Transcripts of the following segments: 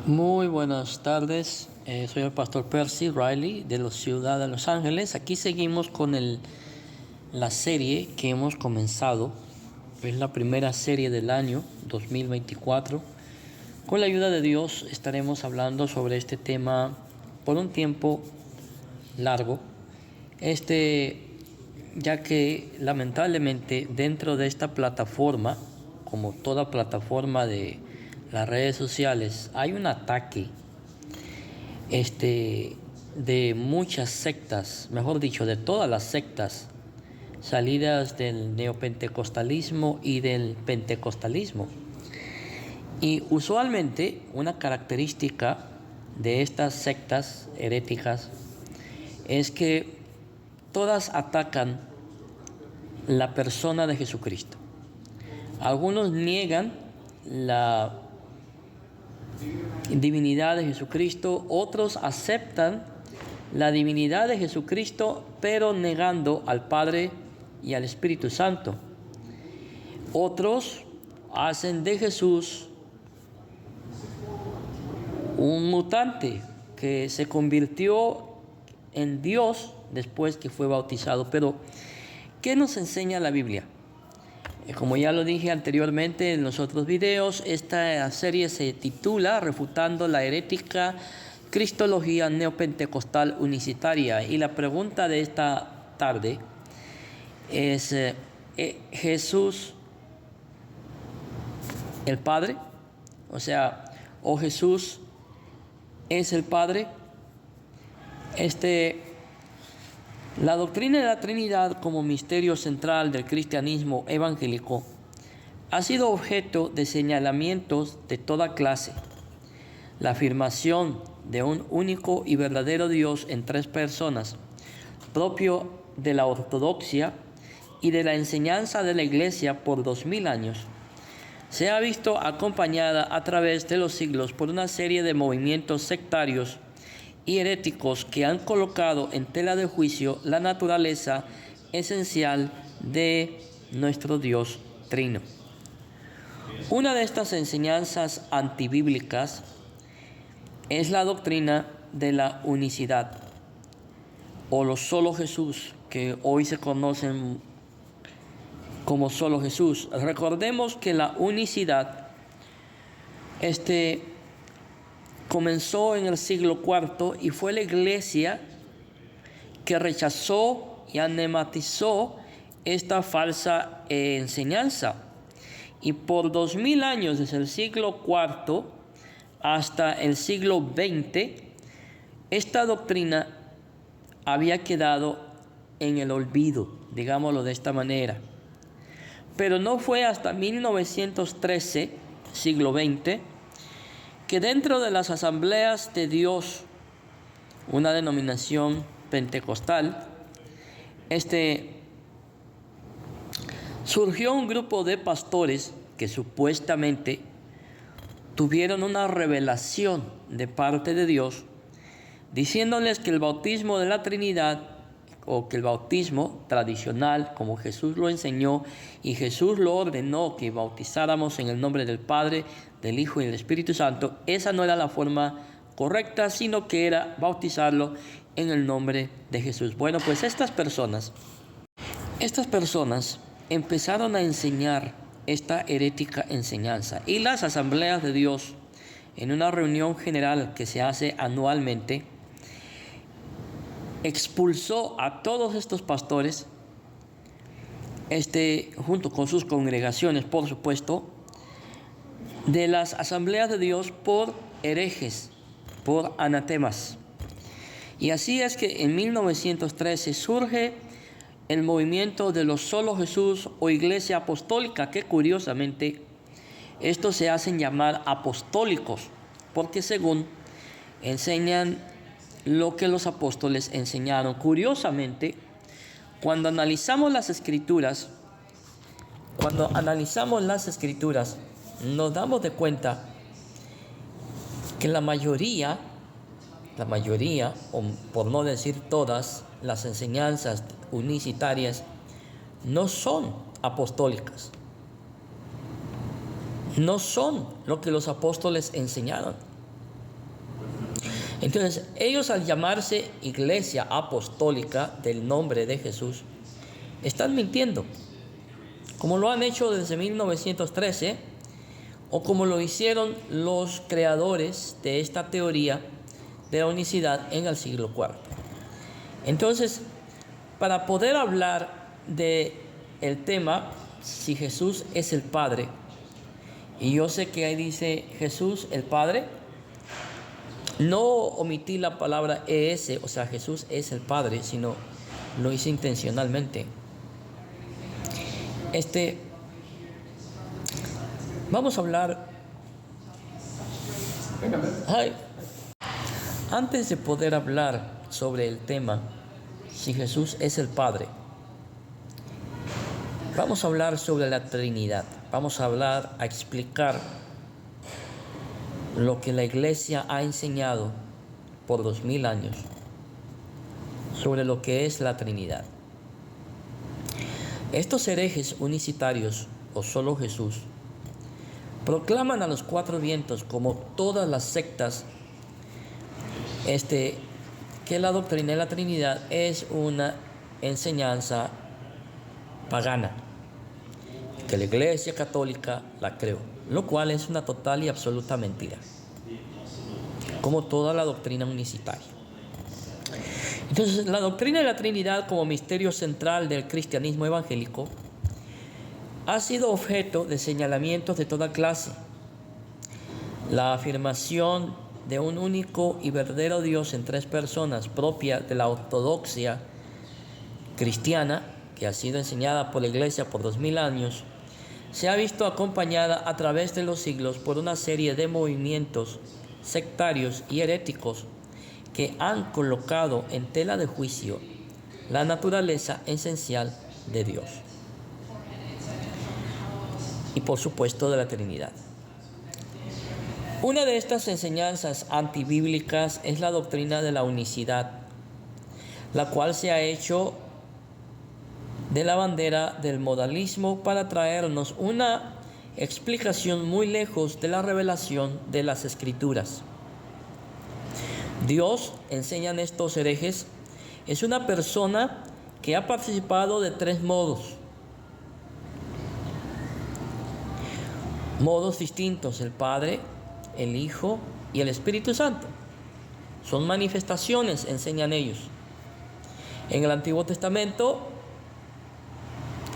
Muy buenas tardes, soy el pastor Percy Riley de la ciudad de Los Ángeles. Aquí seguimos con la serie que hemos comenzado. Es la primera serie del año 2024. Con la ayuda de Dios estaremos hablando sobre este tema por un tiempo largo. Ya que lamentablemente dentro de esta plataforma, como toda plataforma de las redes sociales, hay un ataque de muchas sectas, mejor dicho, de todas las sectas salidas del neopentecostalismo y del pentecostalismo. Y usualmente una característica de estas sectas heréticas es que todas atacan la persona de Jesucristo. Algunos niegan la divinidad de Jesucristo, otros aceptan la divinidad de Jesucristo, pero negando al Padre y al Espíritu Santo. Otros hacen de Jesús un mutante que se convirtió en Dios después que fue bautizado. Pero, ¿qué nos enseña la Biblia? Como ya lo dije anteriormente en los otros videos, esta serie se titula Refutando la herética Cristología Neopentecostal Unicitaria. Y la pregunta de esta tarde es, ¿Jesús el Padre? ¿O Jesús es el Padre? La doctrina de la Trinidad como misterio central del cristianismo evangélico ha sido objeto de señalamientos de toda clase. La afirmación de un único y verdadero Dios en tres personas, propio de la ortodoxia y de la enseñanza de la Iglesia por 2000 años, se ha visto acompañada a través de los siglos por una serie de movimientos sectarios y heréticos que han colocado en tela de juicio la naturaleza esencial de nuestro Dios Trino. Una de estas enseñanzas antibíblicas es la doctrina de la unicidad, o los solo Jesús, que hoy se conocen como solo Jesús. Recordemos que la unicidad comenzó en el siglo IV y fue la Iglesia que rechazó y anatematizó esta falsa enseñanza. Y por 2000 años, desde el siglo IV hasta el siglo XX, esta doctrina había quedado en el olvido, digámoslo de esta manera. Pero no fue hasta 1913, siglo XX, que dentro de las asambleas de Dios, una denominación pentecostal, surgió un grupo de pastores que supuestamente tuvieron una revelación de parte de Dios, diciéndoles que el bautismo de la Trinidad, o que el bautismo tradicional, como Jesús lo enseñó y Jesús lo ordenó que bautizáramos en el nombre del Padre, del Hijo y del Espíritu Santo, esa no era la forma correcta, sino que era bautizarlo en el nombre de Jesús. Bueno, pues estas personas empezaron a enseñar esta herética enseñanza, y las asambleas de Dios, en una reunión general que se hace anualmente, expulsó a todos estos pastores, junto con sus congregaciones, por supuesto, de las asambleas de Dios por herejes, por anatemas. Y así es que en 1913 surge el movimiento de los solo Jesús o Iglesia Apostólica, que curiosamente estos se hacen llamar apostólicos, porque según enseñan lo que los apóstoles enseñaron. Curiosamente, cuando analizamos las escrituras, nos damos de cuenta que la mayoría, o por no decir todas, las enseñanzas unicitarias no son apostólicas. No son lo que los apóstoles enseñaron. Entonces, ellos al llamarse Iglesia Apostólica del nombre de Jesús, están mintiendo, como lo han hecho desde 1913, o como lo hicieron los creadores de esta teoría de la unicidad en el siglo IV. Entonces, para poder hablar de el tema, si Jesús es el Padre, y yo sé que ahí dice Jesús el Padre, no omití la palabra ES, o sea, Jesús es el Padre, sino lo hice intencionalmente. Vamos a hablar. Antes de poder hablar sobre el tema, si Jesús es el Padre, vamos a hablar sobre la Trinidad. Vamos a explicar lo que la Iglesia ha enseñado por 2000 años sobre lo que es la Trinidad. Estos herejes unicitarios, o solo Jesús, proclaman a los cuatro vientos, como todas las sectas, que la doctrina de la Trinidad es una enseñanza pagana, que la Iglesia Católica la creó, lo cual es una total y absoluta mentira, como toda la doctrina unicitaria. Entonces, la doctrina de la Trinidad como misterio central del cristianismo evangélico ha sido objeto de señalamientos de toda clase. La afirmación de un único y verdadero Dios en tres personas, propia de la ortodoxia cristiana, que ha sido enseñada por la Iglesia por 2000 años, se ha visto acompañada a través de los siglos por una serie de movimientos sectarios y heréticos que han colocado en tela de juicio la naturaleza esencial de Dios y, por supuesto, de la Trinidad. Una de estas enseñanzas antibíblicas es la doctrina de la unicidad, la cual se ha hecho de la bandera del modalismo para traernos una explicación muy lejos de la revelación de las Escrituras. Dios, enseñan estos herejes, es una persona que ha participado de tres modos distintos: el Padre, el Hijo y el Espíritu Santo. Son manifestaciones, enseñan ellos. En el Antiguo Testamento,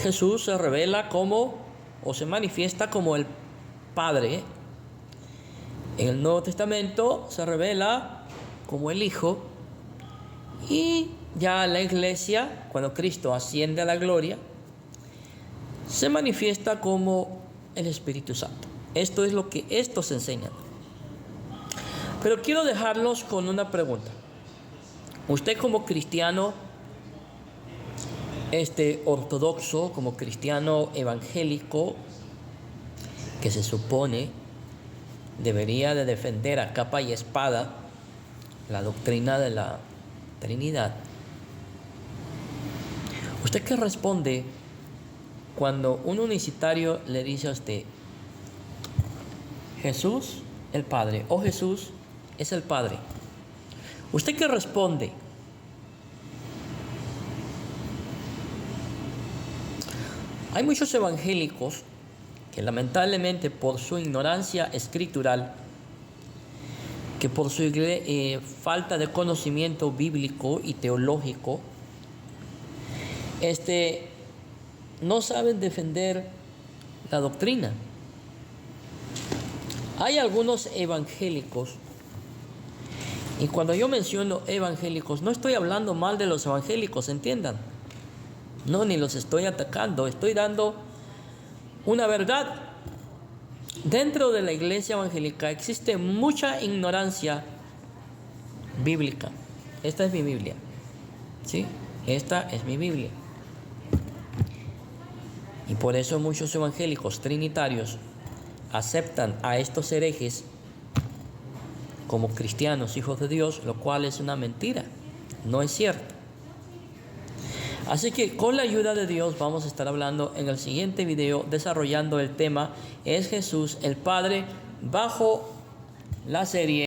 Jesús se revela se manifiesta como el Padre. En el Nuevo Testamento se revela como el Hijo, y ya la Iglesia, cuando Cristo asciende a la gloria, se manifiesta como el Espíritu Santo. Esto es lo que estos enseñan. Pero quiero dejarlos con una pregunta. Usted, como cristiano ortodoxo, como cristiano evangélico, que se supone debería de defender a capa y espada la doctrina de la Trinidad, ¿usted qué responde cuando un unicitario le dice a usted Jesús el Padre o Jesús es el Padre? ¿Usted qué responde? Hay muchos evangélicos que, lamentablemente, por su ignorancia escritural, que por su falta de conocimiento bíblico y teológico, no saben defender la doctrina. Hay algunos evangélicos, y cuando yo menciono evangélicos, no estoy hablando mal de los evangélicos, entiendan. No, ni los estoy atacando, estoy dando una verdad. Dentro de la iglesia evangélica existe mucha ignorancia bíblica. Esta es mi Biblia, ¿sí? Esta es mi Biblia. Y por eso muchos evangélicos trinitarios aceptan a estos herejes como cristianos, hijos de Dios, lo cual es una mentira, no es cierto. Así que con la ayuda de Dios vamos a estar hablando en el siguiente video, desarrollando el tema ¿es Jesús el Padre?, bajo la serie